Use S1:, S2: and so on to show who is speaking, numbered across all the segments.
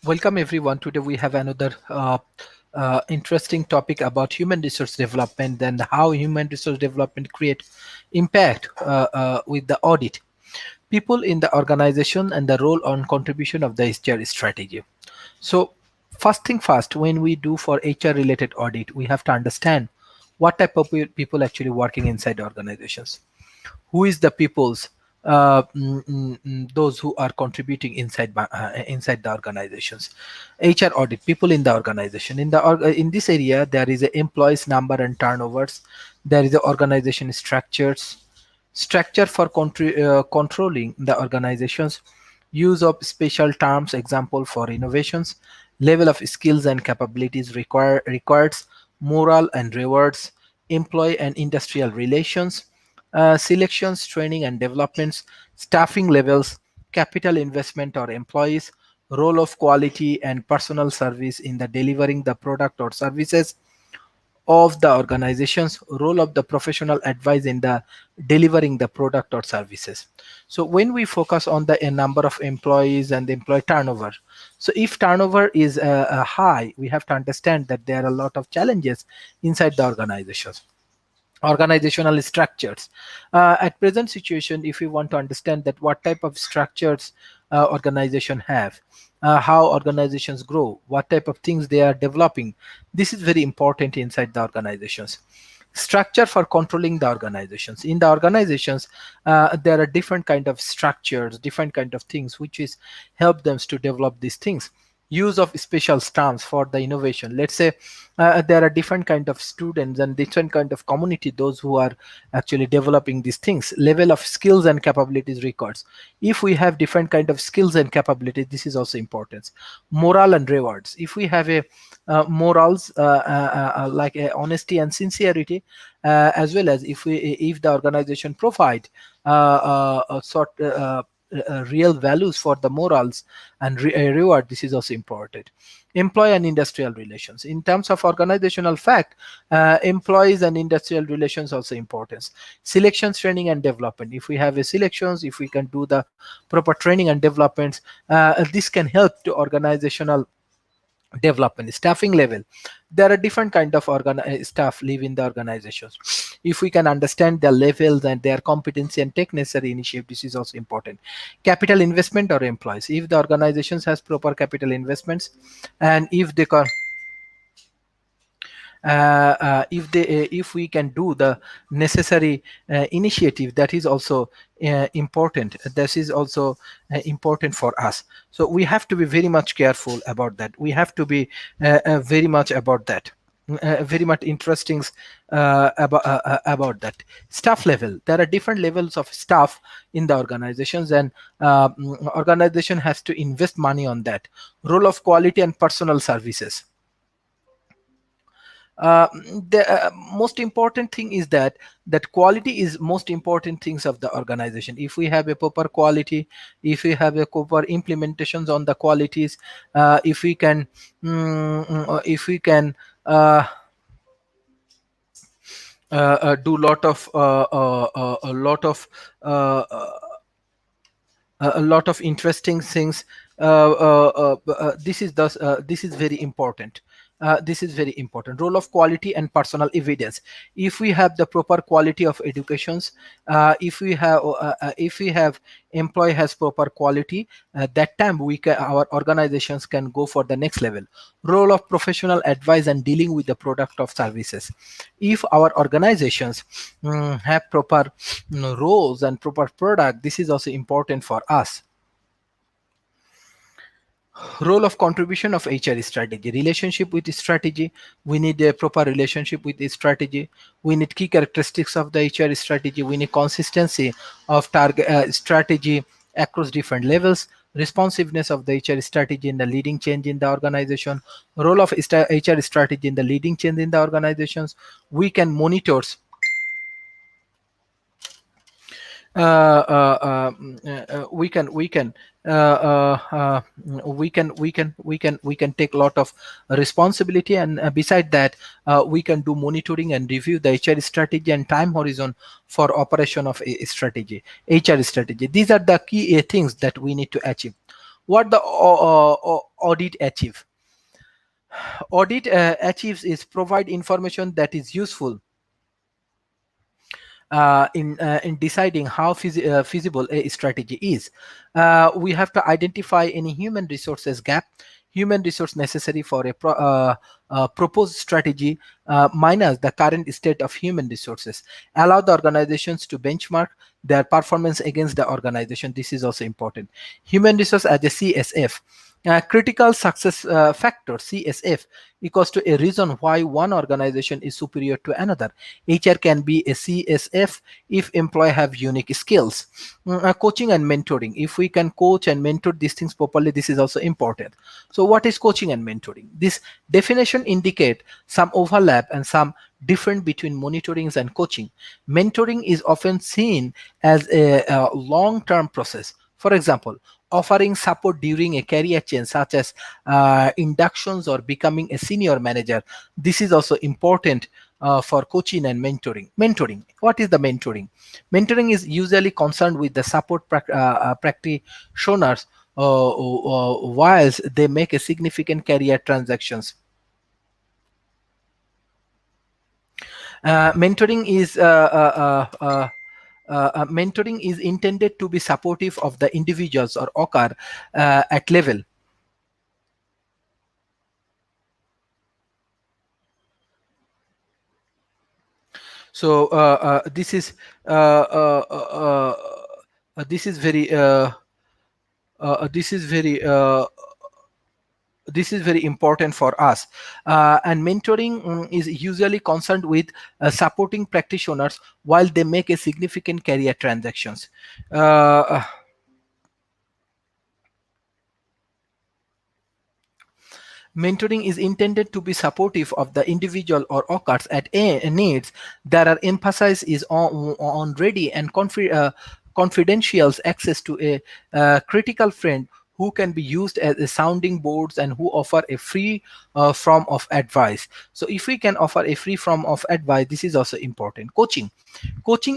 S1: Welcome everyone. Today we have another interesting topic about human resource development and how human resource development create impact with the audit. People in the organization and the role and contribution of the HR strategy. So first thing first, when we do for HR related audit, we have to understand what type of people actually working inside organizations, who is the people's those who are contributing inside the organizations. HR audit people in the organization. In this area there is a employees number and turnovers. There is a organization structure for controlling the organizations, use of special terms, example for innovations, level of skills and capabilities requires, moral and rewards, employee and industrial relations, selections, training and developments, staffing levels, capital investment or employees, role of quality and personal service in the delivering the product or services of the organization's, role of the professional advice in the delivering the product or services. So when we focus on the number of employees and the employee turnover, so if turnover is high, we have to understand that there are a lot of challenges inside the organizations. Organizational structures, at present situation, if we want to understand that what type of structures organization have, how organizations grow, what type of things they are developing, this is very important inside the organizations. Structure for controlling the organizations. In the organizations, there are different kind of structures, different kind of things which is help them to develop these things. Use of special terms for the innovation. Let's say there are different kind of students and different kind of community, those who are actually developing these things. Level of skills and capabilities records. If we have different kind of skills and capabilities, this is also important. Moral and rewards. If we have a morals like honesty and sincerity, as well as if the organization provide real values for the morals and reward, this is also important. Employee and industrial relations. In terms of organizational fact, employees and industrial relations also important. Selections, training and development. If we have a selections, if we can do the proper training and developments, this can help to organizational development. Staffing level. There are different kind of staff live in the organizations. If we can understand their levels and their competency and take necessary initiative, this is also important. Capital investment or employees. If the organizations has proper capital investments, and if we can do the necessary initiative, that is also important. This is also important for us. So we have to be very much careful about that. We have to be very much about that. Very much interesting about that. Staff level. There are different levels of staff in the organizations, and organization has to invest money on that. Role of quality and personal services. The most important thing is that quality is most important things of the organization. If we have a proper quality, if we have a proper implementations on the qualities, if we can uh, do uh, a lot of interesting things. This is very important. This is very important. Role of quality and personal evidence. If we have the proper quality of educations, if we have employee has proper quality, that time our organizations can go for the next level. Role of professional advice and dealing with the product of services. If our organizations have proper roles and proper product, this is also important for us. Role of contribution of HR strategy. Relationship with strategy. We need a proper relationship with the strategy. We need key characteristics of the HR strategy. We need consistency of target strategy across different levels. Responsiveness of the HR strategy in the leading change in the organization. Role of HR strategy in the leading change in the organizations. We can monitor we can take a lot of responsibility, and beside that we can do monitoring and review the HR strategy and time horizon for operation of a strategy, HR strategy. These are the key things that we need to achieve. What the audit achieve? Audit achieves is provide information that is useful in deciding how feasible a strategy is. We have to identify any human resources gap, human resource necessary for a proposed strategy minus the current state of human resources. Allow the organizations to benchmark their performance against the organization. This is also important. Human resource as a CSF. Critical success factor CSF equals to a reason why one organization is superior to another. HR can be a CSF if employee have unique skills. Coaching and mentoring. If we can coach and mentor these things properly, this is also important. So what is coaching and mentoring? This definition indicate some overlap and some different between monitoring and coaching. Mentoring is often seen as a long-term process. For example, offering support during a career change, such as inductions or becoming a senior manager. This is also important for coaching and mentoring. Mentoring. What is the mentoring? Mentoring is usually concerned with the support practitioners whilst they make a significant career transactions. Mentoring is mentoring is intended to be supportive of the individuals or occur at level. So this is very this is very this is very important for us, and mentoring is usually concerned with supporting practitioners while they make a significant career transactions. uh, Mentoring is intended to be supportive of the individual or occurs at needs that are emphasized is on ready and confidential access to a critical friend who can be used as a sounding boards and who offer a free form of advice. So if we can offer a free form of advice, this is also important. Coaching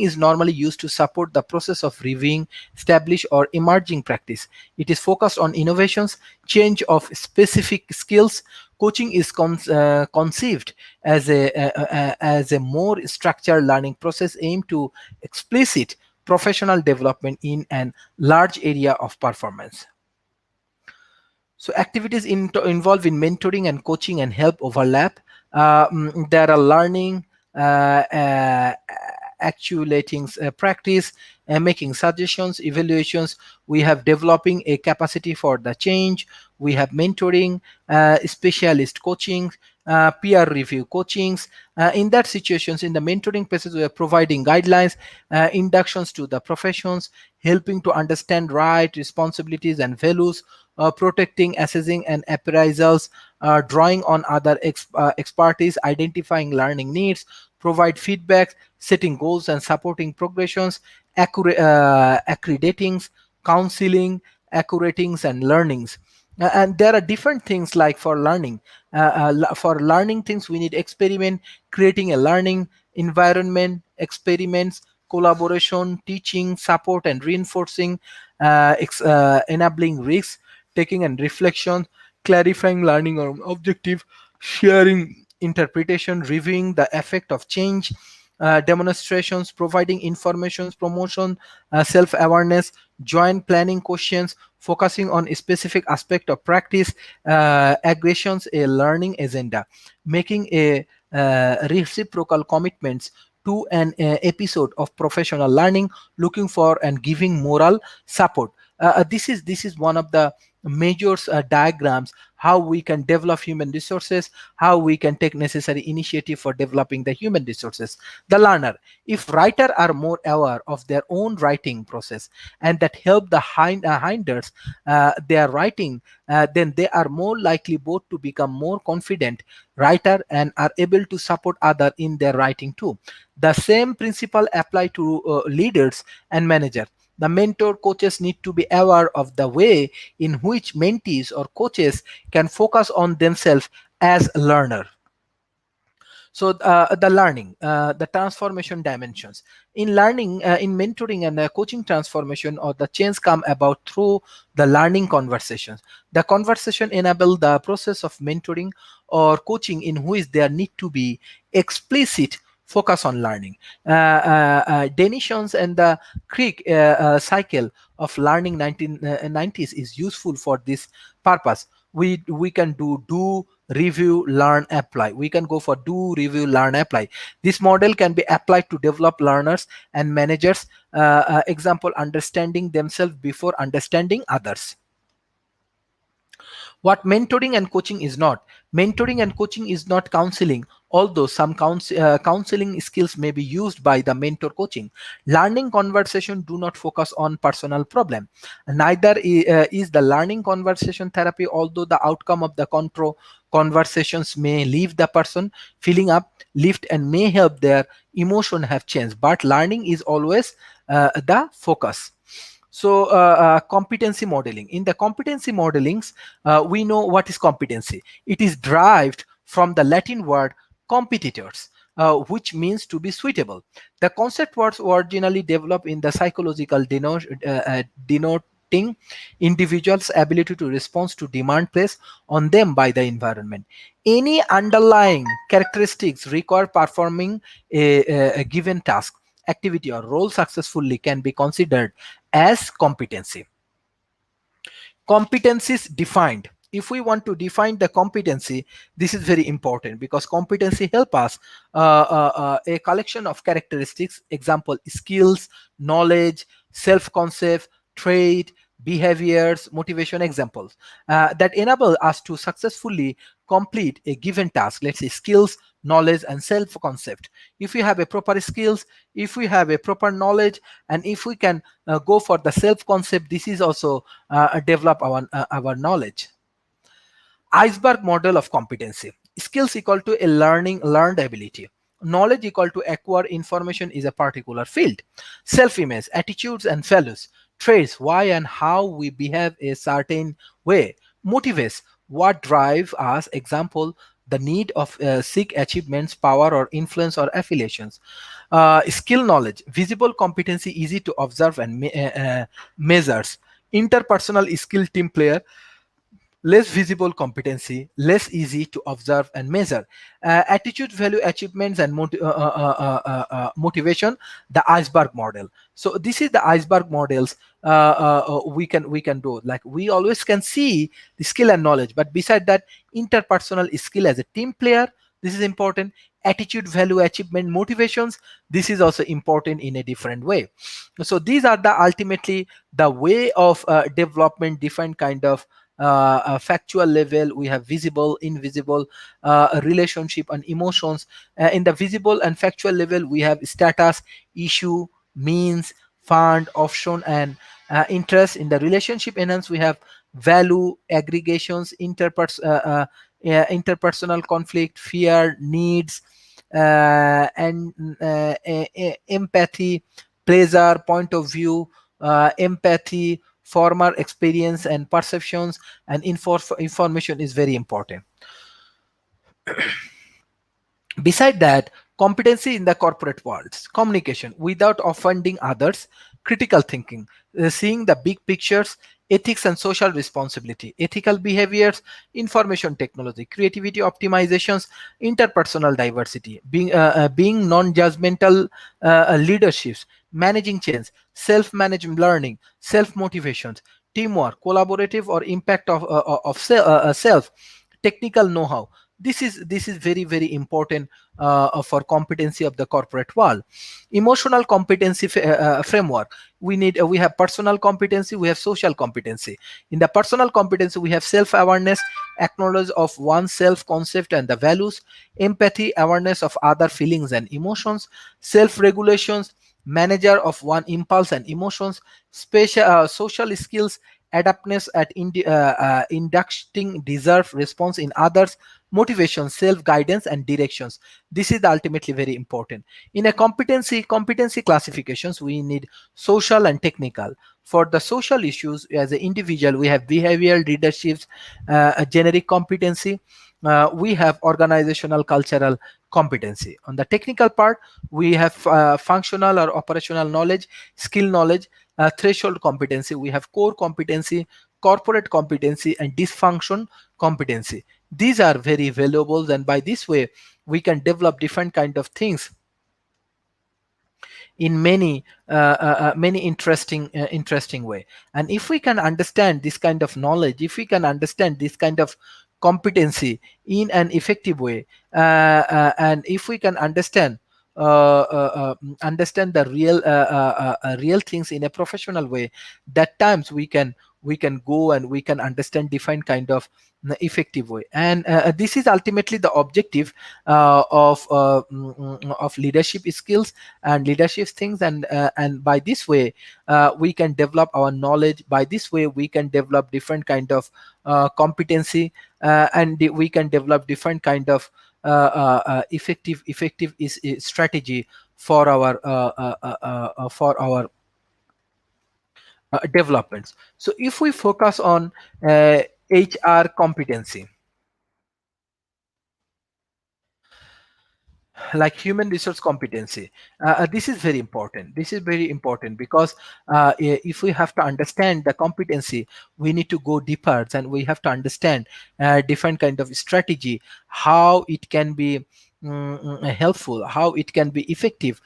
S1: is normally used to support the process of reviewing established or emerging practice. It is focused on innovations, change of specific skills. Coaching is conceived as a more structured learning process aimed to explicit professional development in an large area of performance. So activities involved in mentoring and coaching and help overlap. There are learning, actuating practice, making suggestions, evaluations. We have developing a capacity for the change. We have mentoring, specialist coaching, peer review coachings. In that situations, in the mentoring process, we are providing guidelines, inductions to the professions, helping to understand right responsibilities and values, protecting, assessing, and appraisals, drawing on other expertise, identifying learning needs, provide feedback, setting goals and supporting progressions, accreditings, counseling, accuratings, and learnings. And there are different things like for learning. For learning things, we need experiment, creating a learning environment, experiments, collaboration, teaching, support, and reinforcing, enabling risks, taking and reflection, clarifying learning or objective, sharing interpretation, reviewing the effect of change, demonstrations, providing informations, promotion, self-awareness, joint planning questions, focusing on a specific aspect of practice, aggressions, a learning agenda, making a reciprocal commitments to an episode of professional learning, looking for and giving moral support. This is one of the measures diagrams how we can develop human resources, how we can take necessary initiative for developing the human resources. The learner, if writer are more aware of their own writing process and that help the hinders their writing, then they are more likely both to become more confident writer and are able to support other in their writing too. The same principle apply to leaders and managers. The mentor coaches need to be aware of the way in which mentees or coaches can focus on themselves as a learner. So the learning, the transformation dimensions in learning, in mentoring and coaching, transformation or the change come about through the learning conversations. The conversation enable the process of mentoring or coaching in which there need to be explicit focus on learning. Denitions and the Creek cycle of learning 1990s is useful for this purpose. We can do review learn apply. We can go for do review learn apply. This model can be applied to develop learners and managers. Example, understanding themselves before understanding others. What mentoring and coaching is not. Mentoring and coaching is not counseling, although some counseling skills may be used by the mentor coaching. Learning conversation do not focus on personal problem. Neither is the learning conversation therapy, although the outcome of the control conversations may leave the person feeling uplift and may help their emotion have changed. But learning is always the focus. So competency modeling. In the competency modelings, we know what is competency. It is derived from the Latin word competitors, which means to be suitable. The concept was originally developed in the psychological denoting individuals' ability to respond to demand placed on them by the environment. Any underlying characteristics required performing a given task, activity or role successfully can be considered as competency. Competencies defined. If we want to define the competency, this is very important because competency help us a collection of characteristics, example, skills, knowledge, self-concept, trait, behaviors, motivation, examples that enable us to successfully complete a given task. Let's say skills, knowledge and self-concept. If we have a proper skills, if we have a proper knowledge, and if we can go for the self-concept, this is also develop our knowledge. Iceberg model of competency. Skills equal to a learned ability. Knowledge equal to acquire information is a particular field. Self-image, attitudes and values. Traits, why and how we behave a certain way. Motivates, what drive us, example, the need of seek achievements, power or influence or affiliations. Skill knowledge, visible competency, easy to observe and measures. Interpersonal skill, team player, less visible competency, less easy to observe and measure. Attitude, value, achievements and motivation, the iceberg model. So this is the iceberg models. We can do, like we always can see the skill and knowledge, but beside that, interpersonal skill as a team player, this is important. Attitude, value, achievement, motivations, this is also important in a different way. So these are the ultimately the way of development, different kind of factual level. We have visible, invisible, relationship and emotions. In the visible and factual level, we have status, issue, means, fund, option and interest. In the relationship enhance, we have value, aggregations, interpersonal conflict, fear, needs, and empathy, pleasure, point of view, empathy, former experience and perceptions, and information is very important. Beside that, competency in the corporate world, communication without offending others, critical thinking, seeing the big pictures, ethics and social responsibility, ethical behaviors, information technology, creativity, optimizations, interpersonal diversity, being non-judgmental, leaderships, managing change, self-management learning, self-motivations, teamwork, collaborative or impact of self, technical know-how. This is very important for competency of the corporate world. Emotional competency framework. We have personal competency, we have social competency. In the personal competency, we have self-awareness, acknowledge of one's self-concept and the values, empathy, awareness of other feelings and emotions, self-regulations, manager of one impulse and emotions, social skills, adaptness at inducting deserve response in others, motivation, self-guidance and directions. This is ultimately very important. In a competency classifications, we need social and technical. For the social issues, as an individual, we have behavioral, leaderships, a generic competency. we have organizational cultural competency. On the technical part, we have functional or operational knowledge, skill knowledge, threshold competency. We have core competency, corporate competency, and dysfunction competency. These are very valuable, and by this way we can develop different kind of things in many interesting way. And if we can understand this kind of knowledge, if we can understand this kind of competency in an effective way, and if we can understand the real things in a professional way, that times we can go and we can understand different kind of effective way. And this is ultimately the objective of leadership skills and leadership things. And by this way we can develop our knowledge. By this way we can develop different kind of competency, and we can develop different kind of effective is strategy for our developments. So if we focus on HR competency, like human resource competency, this is very important. This is very important because if we have to understand the competency, we need to go deeper, and we have to understand different kind of strategy, how it can be helpful, how it can be effective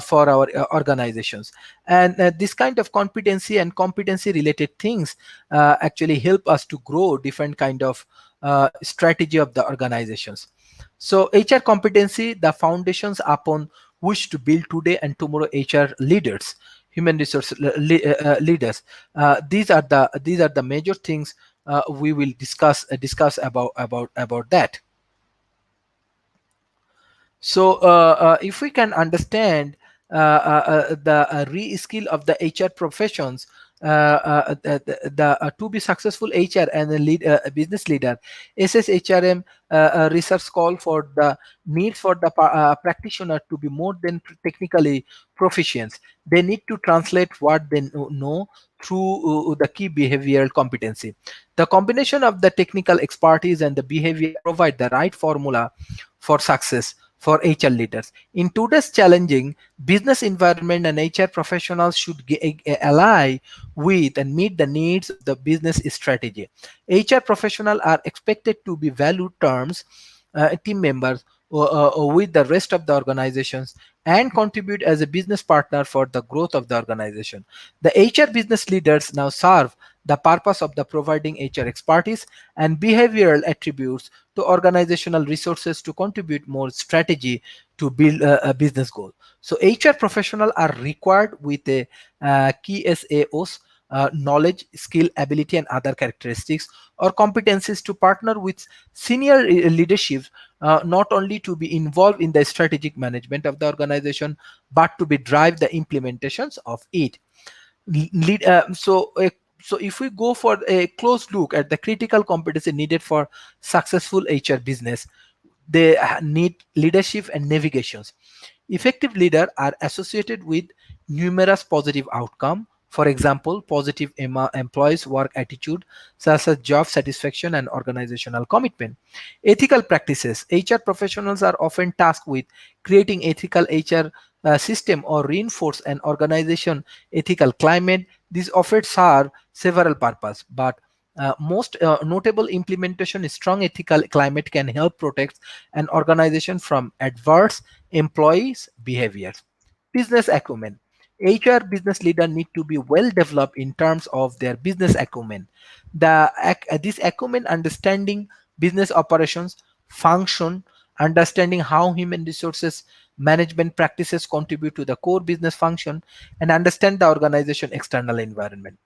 S1: for our organizations. And this kind of competency and competency related things actually help us to grow different kind of strategy of the organizations. So HR competency, the foundations upon which to build today and tomorrow HR leaders, human resource leaders. These are the major things we will discuss about that. So if we can understand the re-skill of the HR professions, to be successful HR and a business leader, SSHRM research call for the need for the practitioner to be more than technically proficient. They need to translate what they know through the key behavioral competency. The combination of the technical expertise and the behavior provide the right formula for success for HR leaders. In today's challenging business environment, and HR professionals should ally with and meet the needs of the business strategy. HR professionals are expected to be valued terms, team members with the rest of the organizations, and contribute as a business partner for the growth of the organization. The HR business leaders now serve the purpose of the providing HR expertise and behavioral attributes to organizational resources to contribute more strategy to build a business goal. So HR professionals are required with a key SAOs, knowledge, skill, ability, and other characteristics or competencies to partner with senior leadership, not only to be involved in the strategic management of the organization, but to be drive the implementations of it. So if we go for a close look at the critical competency needed for successful HR business, they need leadership and navigations. Effective leaders are associated with numerous positive outcomes. For example, positive employees' work attitude, such as job satisfaction and organizational commitment. Ethical practices. HR professionals are often tasked with creating ethical HR system or reinforce an organization ethical climate. These often serve several purposes, but most notable implementation is strong ethical climate can help protect an organization from adverse employees behaviors. Business acumen. HR business leader need to be well developed in terms of their business acumen. This acumen understanding business operations function, understanding how human resources management practices contribute to the core business function, and understand the organization external environment.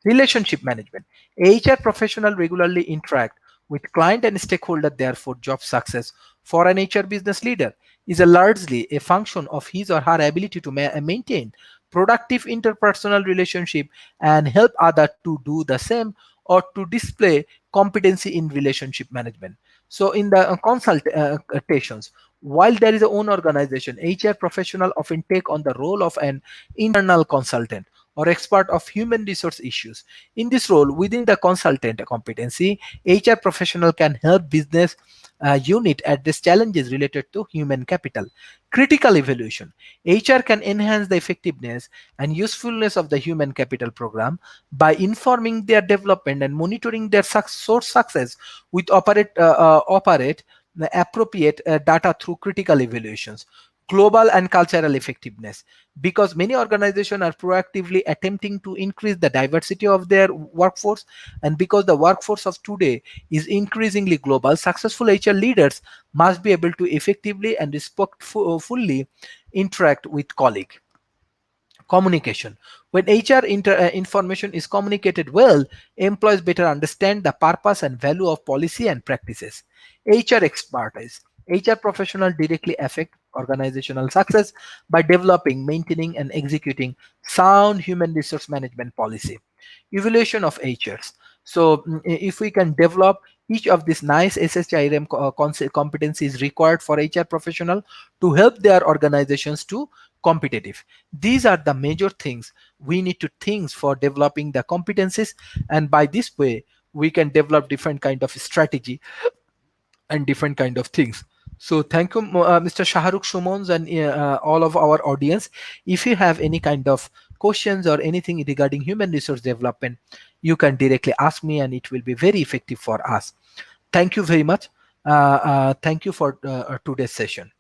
S1: Relationship management. HR professional regularly interact with client and stakeholder, therefore job success for an HR business leader is a largely a function of his or her ability to maintain productive interpersonal relationship and help others to do the same or to display competency in relationship management. So in the consultations, while there is a own organization, HR professional often take on the role of an internal consultant, or expert of human resource issues. In this role, within the consultant competency, HR professional can help business unit address challenges related to human capital. Critical evaluation. HR can enhance the effectiveness and usefulness of the human capital program by informing their development and monitoring their source success with operate the appropriate data through critical evaluations. Global and cultural effectiveness, because many organizations are proactively attempting to increase the diversity of their workforce, and because the workforce of today is increasingly global, successful HR leaders must be able to effectively and respectfully interact with colleagues. Communication. When information is communicated well, employees better understand the purpose and value of policy and practices. HR expertise. HR professionals directly affect organizational success by developing, maintaining, and executing sound human resource management policy. Evaluation of HRs. So if we can develop each of these nice SHIRM competencies required for HR professional to help their organizations to competitive. These are the major things we need to think for developing the competencies, and by this way we can develop different kind of strategy and different kind of things. So thank you, Mr. Shahrukh Shumons, and all of our audience. If you have any kind of questions or anything regarding human resource development, you can directly ask me and it will be very effective for us. Thank you very much. Thank you for today's session.